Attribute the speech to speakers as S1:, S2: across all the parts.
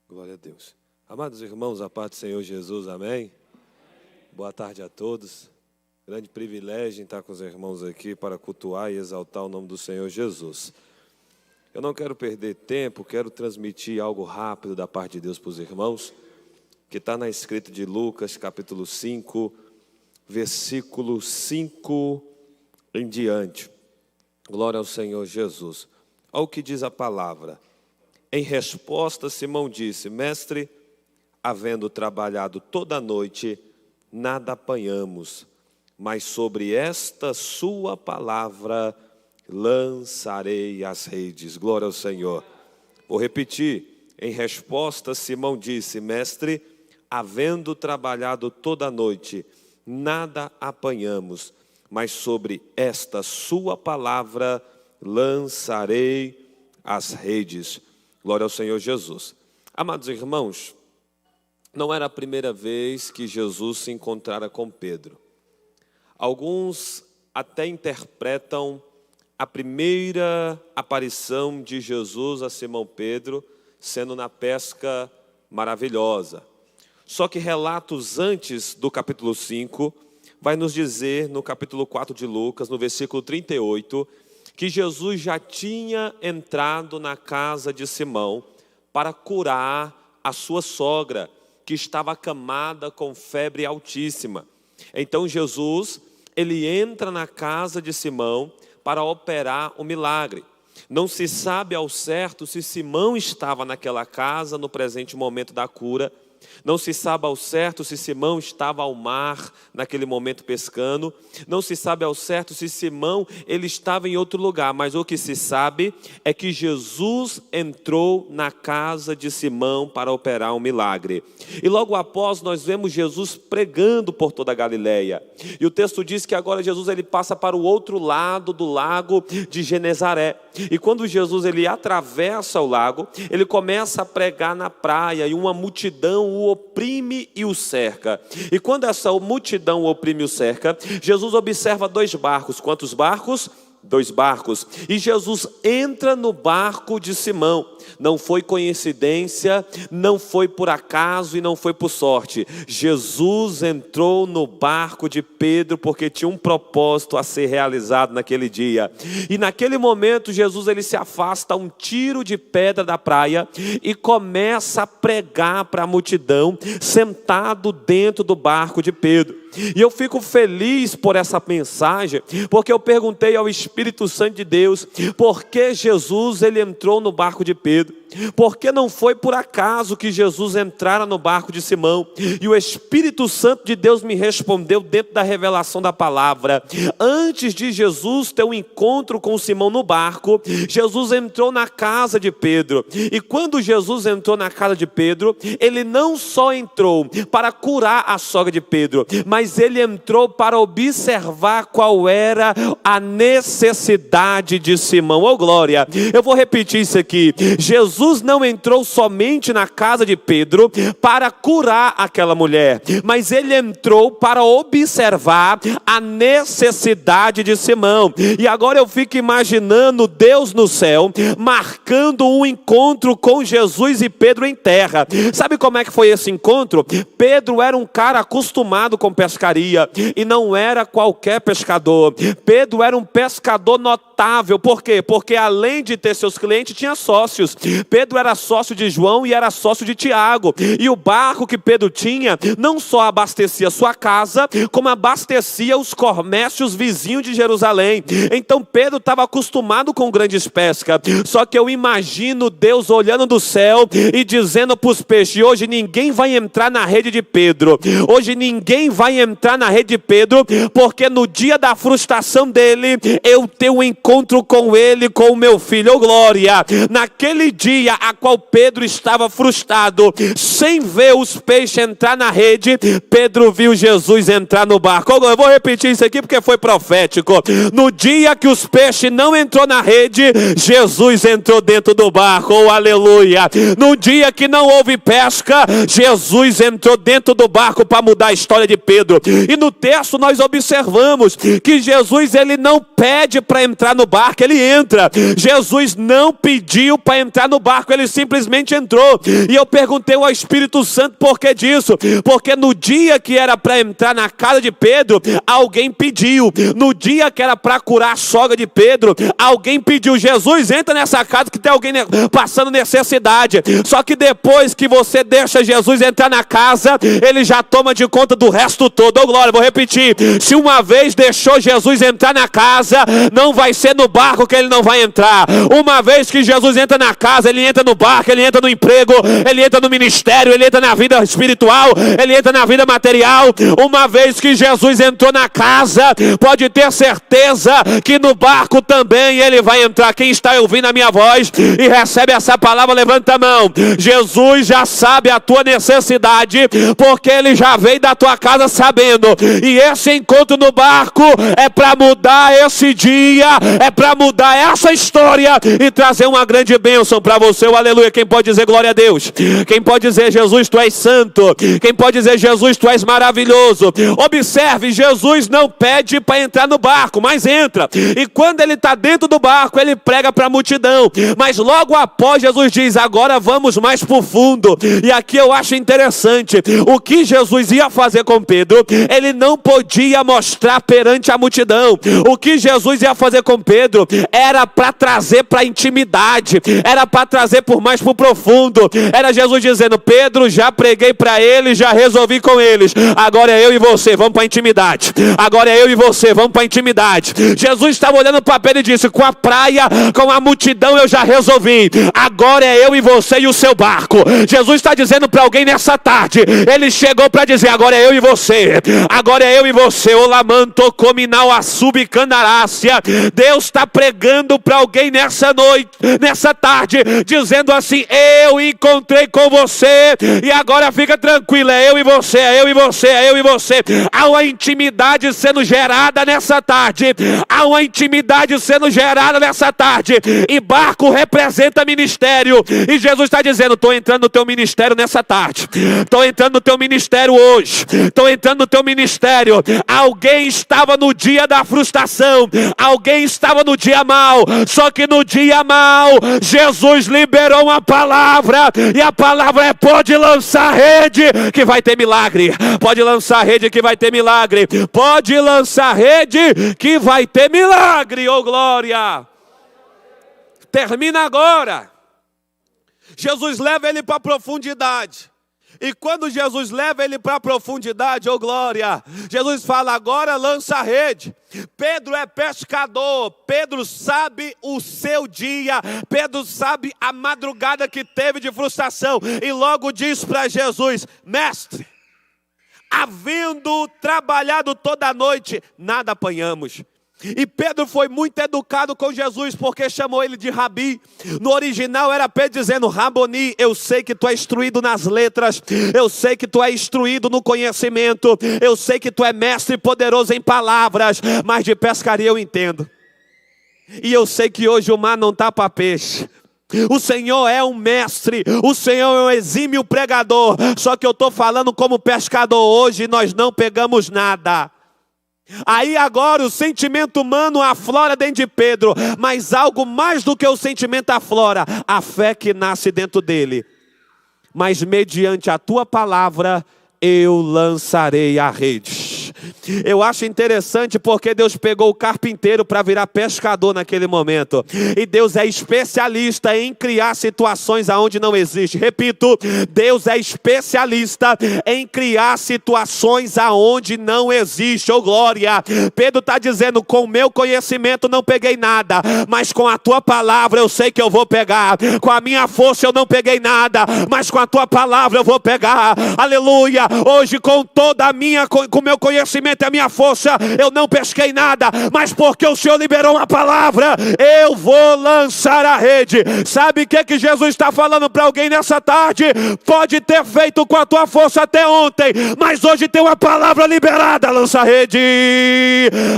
S1: Glória a Deus. Amados irmãos, a paz do Senhor Jesus, amém? Boa tarde a todos. Grande privilégio em estar com os irmãos aqui para cultuar e exaltar o nome do Senhor Jesus. Eu não quero perder tempo, quero transmitir algo rápido da parte de Deus para os irmãos, que está na escrita de Lucas, capítulo 5, versículo 5 em diante. Glória ao Senhor Jesus. Olha o que diz a palavra. Em resposta, Simão disse: Mestre, havendo trabalhado toda a noite, nada apanhamos, mas sobre esta sua palavra lançarei as redes. Glória ao Senhor. Vou repetir. Em resposta, Simão disse: Mestre, havendo trabalhado toda a noite, nada apanhamos, mas sobre esta sua palavra lançarei as redes. Glória ao Senhor Jesus. Amados irmãos, não era a primeira vez que Jesus se encontrara com Pedro. Alguns até interpretam a primeira aparição de Jesus a Simão Pedro sendo na pesca maravilhosa. Só que relatos antes do capítulo 5 vai nos dizer, no capítulo 4 de Lucas, no versículo 38, que Jesus já tinha entrado na casa de Simão para curar a sua sogra, que estava acamada com febre altíssima. Então Jesus, ele entra na casa de Simão para operar o milagre. Não se sabe ao certo se Simão estava naquela casa no presente momento da cura. Não se sabe ao certo se Simão estava ao mar naquele momento pescando. Não se sabe ao certo se Simão ele estava em outro lugar. Mas o que se sabe é que Jesus entrou na casa de Simão para operar um milagre. E logo após nós vemos Jesus pregando por toda a Galileia. E o texto diz que agora Jesus ele passa para o outro lado do lago de Genezaré. E quando Jesus ele atravessa o lago, ele começa a pregar na praia e uma multidão o oprime e o cerca. E quando essa multidão o oprime e o cerca, Jesus observa dois barcos. Quantos barcos? 2 barcos. E Jesus entra no barco de Simão. Não foi coincidência, não foi por acaso e não foi por sorte. Jesus entrou no barco de Pedro porque tinha um propósito a ser realizado naquele dia. E naquele momento Jesus ele se afasta a um tiro de pedra da praia e começa a pregar para a multidão sentado dentro do barco de Pedro. E eu fico feliz por essa mensagem, porque eu perguntei ao Espírito Santo de Deus, por que Jesus ele entrou no barco de Pedro? Porque não foi por acaso que Jesus entrara no barco de Simão. E o Espírito Santo de Deus me respondeu dentro da revelação da palavra. Antes de Jesus ter um encontro com Simão no barco, Jesus entrou na casa de Pedro. E quando Jesus entrou na casa de Pedro, ele não só entrou para curar a sogra de Pedro, mas ele entrou para observar qual era a necessidade de Simão. Oh glória! Eu vou repetir isso aqui. Jesus não entrou somente na casa de Pedro para curar aquela mulher, mas ele entrou para observar a necessidade de Simão. E agora eu fico imaginando Deus no céu marcando um encontro com Jesus e Pedro em terra. Sabe como é que foi esse encontro? Pedro era um cara acostumado com pescaria e não era qualquer pescador. Pedro era um pescador notável. Por quê? Porque além de ter seus clientes, tinha sócios. Pedro era sócio de João e era sócio de Tiago. E o barco que Pedro tinha não só abastecia sua casa, como abastecia os comércios vizinhos de Jerusalém. Então Pedro estava acostumado com grandes pescas. Só que eu imagino Deus olhando do céu e dizendo para os peixes: hoje ninguém vai entrar na rede de Pedro. Hoje ninguém vai entrar na rede de Pedro, porque no dia da frustração dele, eu tenho um encontro com ele, com o meu filho. Oh glória! Naquele dia a qual Pedro estava frustrado, sem ver os peixes entrar na rede, Pedro viu Jesus entrar no barco. Eu vou repetir isso aqui porque foi profético. No dia que os peixes não entrou na rede, Jesus entrou dentro do barco. Oh aleluia! No dia que não houve pesca, Jesus entrou dentro do barco para mudar a história de Pedro. E no texto nós observamos que Jesus ele não pede para entrar no barco, ele entra. Jesus não pediu para entrar no barco, ele simplesmente entrou. E eu perguntei ao Espírito Santo por que disso. Porque no dia que era para entrar na casa de Pedro, alguém pediu. No dia que era para curar a sogra de Pedro, alguém pediu: Jesus, entra nessa casa que tem alguém passando necessidade. Só que depois que você deixa Jesus entrar na casa, ele já toma de conta do resto todo. Oh glória, vou repetir: se uma vez deixou Jesus entrar na casa, não vai ser no barco que ele não vai entrar. Uma vez que Jesus entra na casa, ele entra no barco, ele entra no emprego, ele entra no ministério, ele entra na vida espiritual, ele entra na vida material. Uma vez que Jesus entrou na casa, pode ter certeza que no barco também ele vai entrar. Quem está ouvindo a minha voz e recebe essa palavra, levanta a mão. Jesus já sabe a tua necessidade, porque ele já veio da tua casa sabendo. E esse encontro no barco é para mudar esse dia, é para mudar essa história e trazer uma grande bênção para você. Aleluia. Quem pode dizer glória a Deus? Quem pode dizer: Jesus, tu és santo? Quem pode dizer: Jesus, tu és maravilhoso? Observe, Jesus não pede para entrar no barco, mas entra. E quando ele está dentro do barco, ele prega para a multidão. Mas logo após, Jesus diz: agora vamos mais para o fundo. E aqui eu acho interessante, o que Jesus ia fazer com Pedro, ele não podia mostrar perante a multidão. O que Jesus ia fazer com Pedro era para trazer para a intimidade, era para trazer por mais para o profundo. Era Jesus dizendo: Pedro, já preguei para eles, já resolvi com eles, agora é eu e você, vamos para a intimidade. Agora é eu e você, vamos para a intimidade. Jesus estava olhando para Pedro e disse: com a praia, com a multidão eu já resolvi, agora é eu e você e o seu barco. Jesus está dizendo para alguém nessa tarde, ele chegou para dizer: agora é eu e você, agora é eu e você. Olamanto cominal assubicandarácia. Deus está pregando para alguém nessa noite, nessa tarde, dizendo assim: eu encontrei com você e agora fica tranquilo, é eu e você, é eu e você, é eu e você. Há uma intimidade sendo gerada nessa tarde, há uma intimidade sendo gerada nessa tarde, e barco representa ministério, e Jesus está dizendo: estou entrando no teu ministério nessa tarde, estou entrando no teu ministério hoje, estou entrando no teu ministério. Alguém estava no dia da frustração, alguém estava no dia mau, só que no dia mau, Jesus liberou uma palavra, e a palavra é: pode lançar rede que vai ter milagre, pode lançar rede que vai ter milagre, pode lançar rede que vai ter milagre. Oh glória! Termina agora. Jesus leva ele para a profundidade. E quando Jesus leva ele para a profundidade, oh glória, Jesus fala: agora lança a rede. Pedro é pescador, Pedro sabe o seu dia, Pedro sabe a madrugada que teve de frustração, e logo diz para Jesus: mestre, havendo trabalhado toda a noite, nada apanhamos. E Pedro foi muito educado com Jesus, porque chamou ele de Rabi. No original era Pedro dizendo: Raboni, eu sei que tu é instruído nas letras, eu sei que tu é instruído no conhecimento, eu sei que tu é mestre poderoso em palavras, mas de pescaria eu entendo. E eu sei que hoje o mar não está para peixe. O Senhor é um mestre, o Senhor é um exímio pregador, só que eu estou falando como pescador hoje, nós não pegamos nada. Aí agora o sentimento humano aflora dentro de Pedro, mas algo mais do que o sentimento aflora, a fé que nasce dentro dele. Mas mediante a tua palavra eu lançarei a rede. Eu acho interessante porque Deus pegou o carpinteiro para virar pescador naquele momento. E Deus é especialista em criar situações aonde não existe. Repito, Deus é especialista em criar situações aonde não existe. Oh glória! Pedro está dizendo: com o meu conhecimento não peguei nada, mas com a tua palavra eu sei que eu vou pegar. Com a minha força eu não peguei nada, mas com a tua palavra eu vou pegar. Aleluia! Hoje com toda a minha, com o meu conhecimento e a minha força, eu não pesquei nada, mas porque o Senhor liberou uma palavra, eu vou lançar a rede. Sabe o que Jesus está falando para alguém nessa tarde? Pode ter feito com a tua força até ontem, mas hoje tem uma palavra liberada. Lança a rede,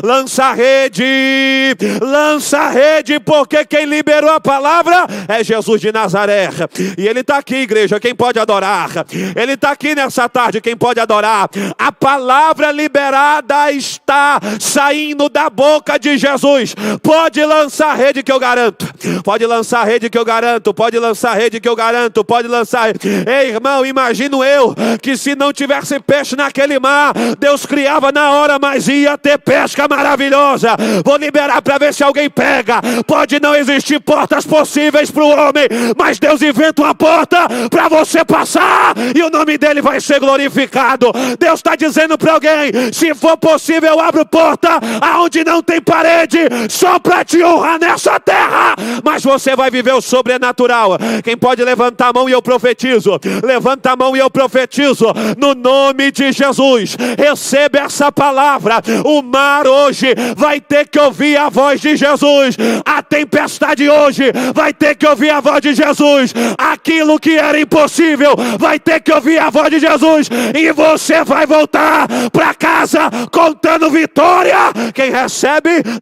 S1: lança a rede, lança a rede, porque quem liberou a palavra é Jesus de Nazaré. E Ele está aqui, igreja, quem pode adorar? Ele está aqui nessa tarde, quem pode adorar? A palavra liberada liberada está saindo da boca de Jesus. Pode lançar a rede que eu garanto. Pode lançar a rede que eu garanto. Pode lançar a rede que eu garanto. Pode lançar. Ei, irmão, imagino eu que se não tivesse peixe naquele mar, Deus criava na hora, mas ia ter pesca maravilhosa. Vou liberar para ver se alguém pega. Pode não existir portas possíveis para o homem, mas Deus inventa uma porta para você passar e o nome dele vai ser glorificado. Deus está dizendo para alguém: se for possível, eu abro porta aonde não tem parede, só para te honrar nessa terra. Mas você vai viver o sobrenatural. Quem pode levantar a mão e eu profetizo? Levanta a mão e eu profetizo no nome de Jesus. Receba essa palavra. O mar hoje vai ter que ouvir a voz de Jesus. A tempestade hoje vai ter que ouvir a voz de Jesus. Aquilo que era impossível vai ter que ouvir a voz de Jesus. E você vai voltar para casa contando vitória. Quem recebe